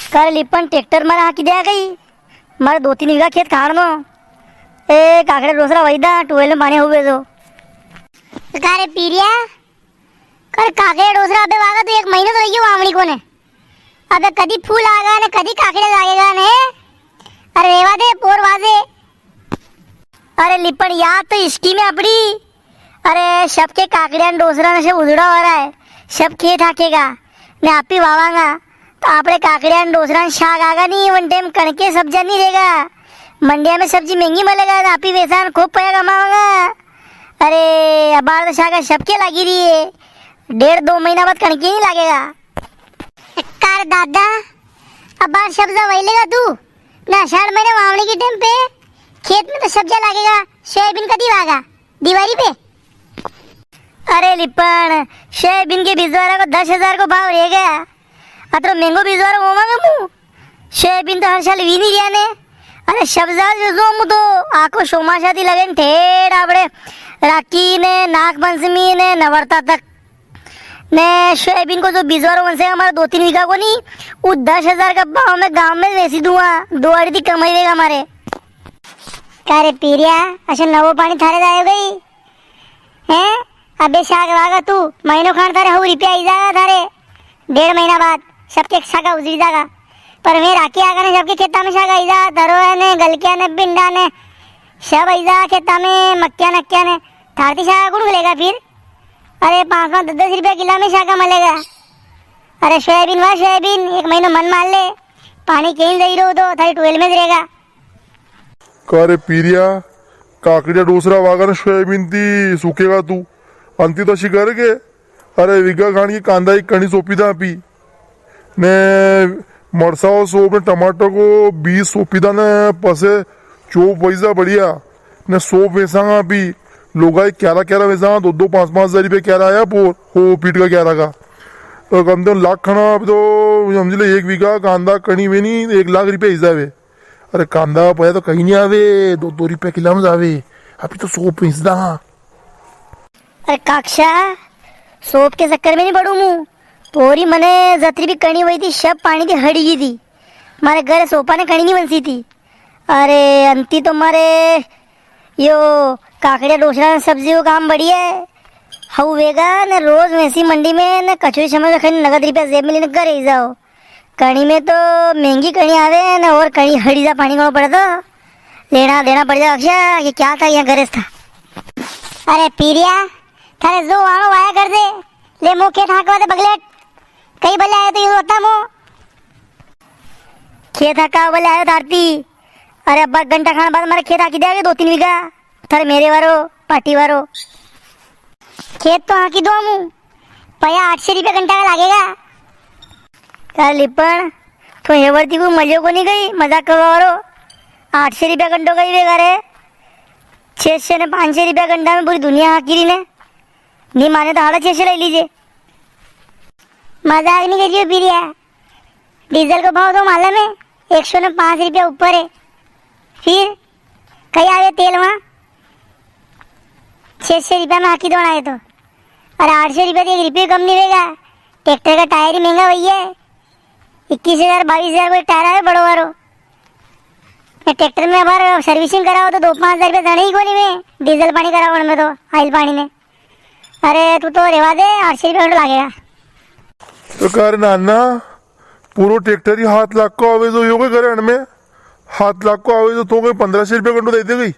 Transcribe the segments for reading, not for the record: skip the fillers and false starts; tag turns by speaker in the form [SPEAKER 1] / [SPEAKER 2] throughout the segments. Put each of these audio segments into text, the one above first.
[SPEAKER 1] कर लिपन ट्रैक्टर मारे हाकी दिया गई मारे 2-3 बीघा खेत खाड़नो ए काकड़े रोसरा वहीदा टुवेल में पानी हुए तो
[SPEAKER 2] कारे पीरिया कर काकड़े रोसरा अबे वागा तो 1 महीना तो लगी वामड़ी को ने अबे कदी फूल आगा ने कदी काकड़े लागेगा ने अरे रेवा दे पोर वाजे।
[SPEAKER 1] अरे लिपन याद तो इसकी में अपनी अरे सब के काकड़िया डोसरा ने सब उजड़ा हो रहा है सब खेत हाकेगा ने आप ही वावांगा तो आपने काकड़िया डोसरा शाक आगा नहीं वन टाइम कणके सब्जी नहीं रहेगा मंडिया में सब्जी महंगी मिलेगा आप ही वैसा खूब पैसा कमाओगा। अरे अबार तो शाक सबके लगी रही है 1.5-2 महीना बाद कणके नहीं लगेगा।
[SPEAKER 2] कार दादा अबार सब्जा वही लेगा तू ना 4 महीने वावणी के टाइम पे खेत में तो सब्जा लगेगा सोयाबीन कदी वागा दिवाली पे।
[SPEAKER 1] अरे लिपन सोयाबीन के बीजवारा को 10,000 को भाव रहेगा अतर महंगो बीजवारा होवांगा मु सोयाबीन तो हर साल वी नहीं रिया ने अरे सब्जा जो मु तो आको सोमाशादी लगन ठेड़ आपड़े राखी ने नागपंचमी ने नवरता तक ने सोयाबीन को जो बीजवारा वन से हमारा 2-3 बीघा को नहीं वो 10,000 का भाव में गांव में वैसी दूंगा 2 अड़ी कमाई देगा हमारे।
[SPEAKER 2] कारे पीरिया अच्छा नवो पानी थारे जाए गई हैं अबे शाक वागा तू महीनों खान थारे हो रुपया आई जाएगा थारे 1.5 महीना बाद सबके शाका उजड़ी जाएगा पर मैं राखी आगा ने सबके खेता में शाका आई जा धरो है ने गलकिया ने पिंडा ने सब आई जा खेता में मक्किया नक्किया ने थारती शाका कौन मिलेगा फिर अरे 5-10 रुपया किलो में शाका मिलेगा। अरे सोयाबीन वाह सोयाबीन 1 महीना मन मान ले पानी कहीं दे रहो तो थारी 12 में रहेगा।
[SPEAKER 3] कारे पीरिया काकड़िया डोसरा वागा सोयाबीन ती सुकेगा तू अंती तो शिकार के अरे विगा खान की कांदा एक कणी सोपी था पी ने मरसाओ सोप ने टमाटर को 20 सोपी था ने पसे चोप वैसा बढ़िया ने सोप वैसा पी लोगा 11 वैसा 2-5 हजार रुपये क्या आया पोर हो पीट का 11 का तो कम से कम लाख खाना तो समझ ले 1 बीघा कांदा कणी में नहीं 1 लाख रुपये हिसाब है। अरे कांदा पाया तो कहीं नहीं आवे 2-2 रुपये किलो में जावे अभी तो सोप बेचदा।
[SPEAKER 1] अरे काक्षा सोप के चक्कर में नहीं पड़ू मु पूरी मने जतरी भी कणी हुई थी सब पानी की हड़ी गई थी मारे घर सोपा ने कणी नहीं बनसी थी। अरे अंती तो मारे यो काकड़िया डोसरा सब्जी को काम बढ़िया है हऊ वेगा ने रोज वैसी मंडी में ने कचौरी समझ रखे नगद रुपया जेब में लेने घर ही जाओ कणी में तो महंगी कणी आवे ना और कणी हड़ी जा पानी को पड़े तो लेना देना पड़ जाए। अक्षय ये क्या था यहाँ गरज था।
[SPEAKER 2] अरे पीरिया थारे जो वाणो वाया कर दे ले मो खेत हाकवा दे बगलेट कई बल्ले आए तो ये होता मो
[SPEAKER 1] खेत हका बोले आयो धारती। अरे अब घंटा खाने बाद हमारे खेत हाकी देगा 2-3 बीघा थारे मेरे वारो पार्टी वारो
[SPEAKER 2] खेत तो हाकी दो मु पया 800 रुपया घंटा का लगेगा।
[SPEAKER 1] कर लिपन तो हेवरती को मलियो को नहीं गई मजाक करो 800 रुपया घंटों गई वे घरे 600 ने 500 रुपया घंटा में पूरी दुनिया हाकी रही ने नहीं माने तो 650 ले लीजिए।
[SPEAKER 2] मजाक नहीं करियो पीरिया डीजल को भाव तो मालूम है 105 रुपया ऊपर है फिर कहीं आवे तेल वहाँ 600 रुपया में हाकी दौड़ा है तो और 800 रुपया तो 1 रुपये कम नहीं रहेगा। ट्रैक्टर का टायर ही महंगा वही है 21,000-22,000 को टायर आवे बड़ो वारो ट्रैक्टर में अबार सर्विसिंग कराओ तो 2-5 हजार रुपया देने ही को नहीं में डीजल पानी कराओ में तो ऑयल पानी में। अरे तू तो रेवा दे 800 रुपया लगेगा।
[SPEAKER 3] तो कर नाना पूरो ट्रैक्टर ही 7 लाख को आवे तो योगे करे में 7 लाख को आवे तो 1500 रुपया घंटो दे दे गई।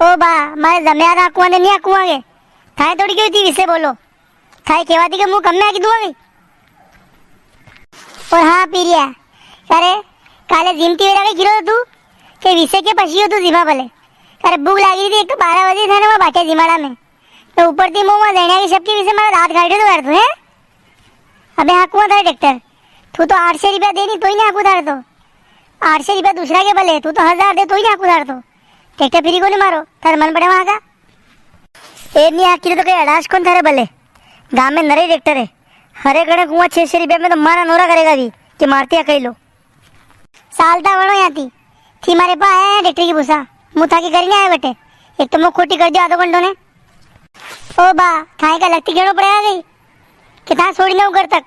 [SPEAKER 2] ओ बा मारे जमियार आकुआ ने नहीं आकुआगे थाए थोड़ी क्यों थी विसे बोलो थाए केवा थी के मुंह कम में आके दुआगे। और हाँ पीरिया अरे काले जिम ती वेरा के गिरो तू के विसे के पशियो तू जिमा भले अरे भूख लगी थी एक तो 12 बजे था ना वो बाटे जिमाड़ा में तो ऊपर थी मुंह में देने की सबके विसे मेरा दांत गाड़े तो कर तू है अबे हाकुआ था ट्रैक्टर तू तो 800 रुपया देनी तो ही नहीं हाकू धार तो 800 रुपया दूसरा के भले तू तो 1000 दे तो ही नहीं हाकू धार तो ट्रैक्टर फ्री को नहीं मारो थारे मन पड़े वहाँ का ए नहीं आकी तो कहीं अड़ाश कौन थारे भले गाँव में नरे ट्रैक्टर है हरे गणे कुआं 600 रुपया में तो मारा नोरा करेगा भी कि मारती कई लो सालता बनो यहाँ थी मारे पा आया ट्रैक्टर की भूसा मुँह था की करी नहीं आया बेटे एक तो मुँह खोटी कर दिया आधो घंटों ने ओ बा थाई का लगती घेड़ो पड़ेगा गई कि था छोड़ी ना घर तक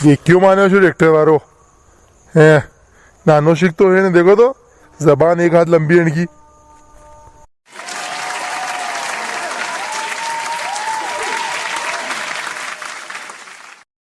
[SPEAKER 3] ये क्यों माने છો ट्रैक्टर वारो? है नानो शिक तो है ने देखो तो जबान एक हाथ लंबी है इनकी।